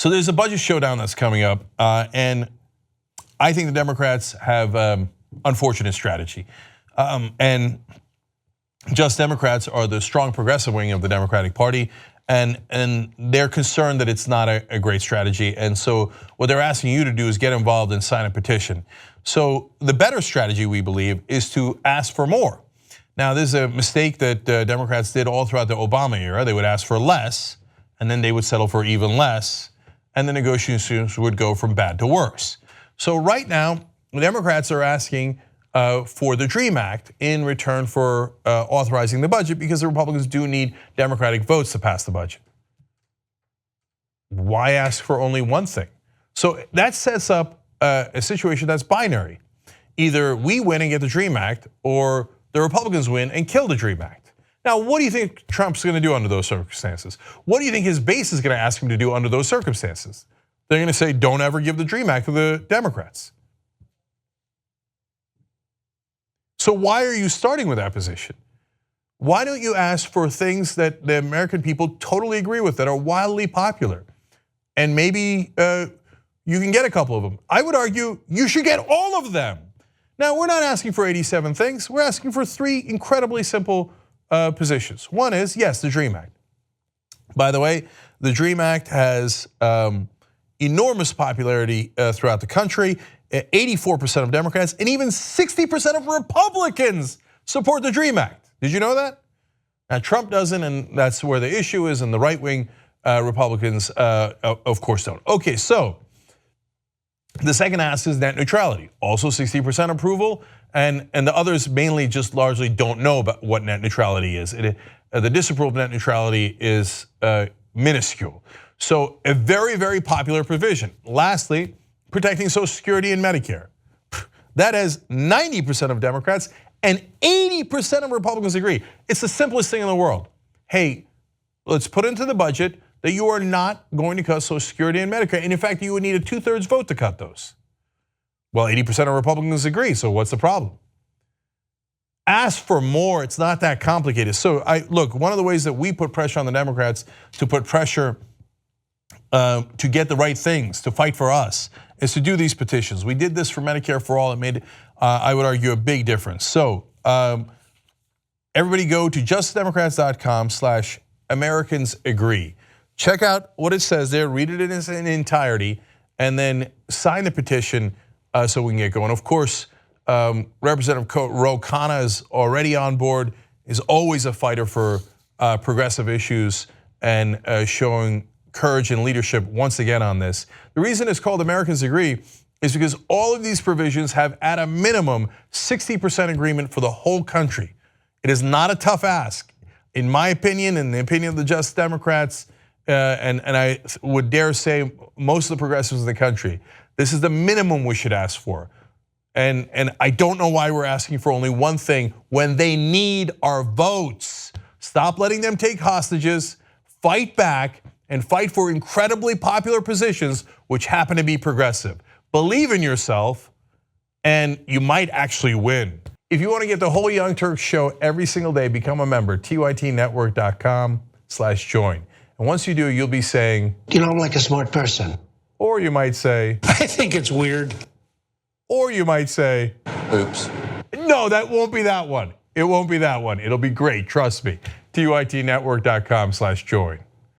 So there's a budget showdown that's coming up, and I think the Democrats have unfortunate strategy. And Just Democrats are the strong progressive wing of the Democratic Party, and they're concerned that it's not a great strategy. And so what they're asking you to do is get involved and sign a petition. So the better strategy, we believe, is to ask for more. Now, this is a mistake that Democrats did all throughout the Obama era. They would ask for less, and then they would settle for even less, and the negotiations would go from bad to worse. So right now, the Democrats are asking for the DREAM Act in return for authorizing the budget, because the Republicans do need Democratic votes to pass the budget. Why ask for only one thing? So that sets up a situation that's binary. Either we win and get the DREAM Act, or the Republicans win and kill the DREAM Act. Now, what do you think Trump's gonna do under those circumstances? What do you think his base is gonna ask him to do under those circumstances? They're gonna say, don't ever give the DREAM Act to the Democrats. So why are you starting with that position? Why don't you ask for things that the American people totally agree with, that are wildly popular? And maybe you can get a couple of them. I would argue you should get all of them. Now, we're not asking for 87 things. We're asking for 3 incredibly simple positions. One is, yes, the DREAM Act. By the way, the DREAM Act has enormous popularity throughout the country. 84% of Democrats and even 60% of Republicans support the DREAM Act. Did you know that? Now, Trump doesn't, and that's where the issue is, and the right-wing Republicans, of course, don't. Okay, so the second ask is net neutrality. Also 60% approval, and the others mainly just largely don't know about what net neutrality is. The disapproval of net neutrality is minuscule. So a very, very popular provision. Lastly, protecting Social Security and Medicare. That has 90% of Democrats and 80% of Republicans agree. It's the simplest thing in the world. Hey, let's put into the budget that you are not going to cut Social Security and Medicare. And in fact, you would need a 2/3 vote to cut those. Well, 80% of Republicans agree, so what's the problem? Ask for more, it's not that complicated. So look, one of the ways that we put pressure on the Democrats to put pressure to get the right things, to fight for us, is to do these petitions. We did this for Medicare for All. It made, I would argue, a big difference. So everybody go to justdemocrats.com/AmericansAgree. Check out what it says there, read it in its entirety, and then sign the petition so we can get going. Of course, Representative Khanna is already on board, is always a fighter for progressive issues, and showing courage and leadership once again on this. The reason it's called Americans Agree is because all of these provisions have, at a minimum, 60% agreement for the whole country. It is not a tough ask. In my opinion, in the opinion of the Just Democrats, and I would dare say most of the progressives in the country, this is the minimum we should ask for. And I don't know why we're asking for only one thing when they need our votes. Stop letting them take hostages, fight back, and fight for incredibly popular positions which happen to be progressive. Believe in yourself, and you might actually win. If you want to get the whole Young Turks show every single day, become a member, tytnetwork.com/join. And once you do, you'll be saying, you know, I'm like a smart person. Or you might say, I think it's weird. Or you might say, oops. No, that won't be that one. It won't be that one. It'll be great, trust me. tytnetwork.com/join.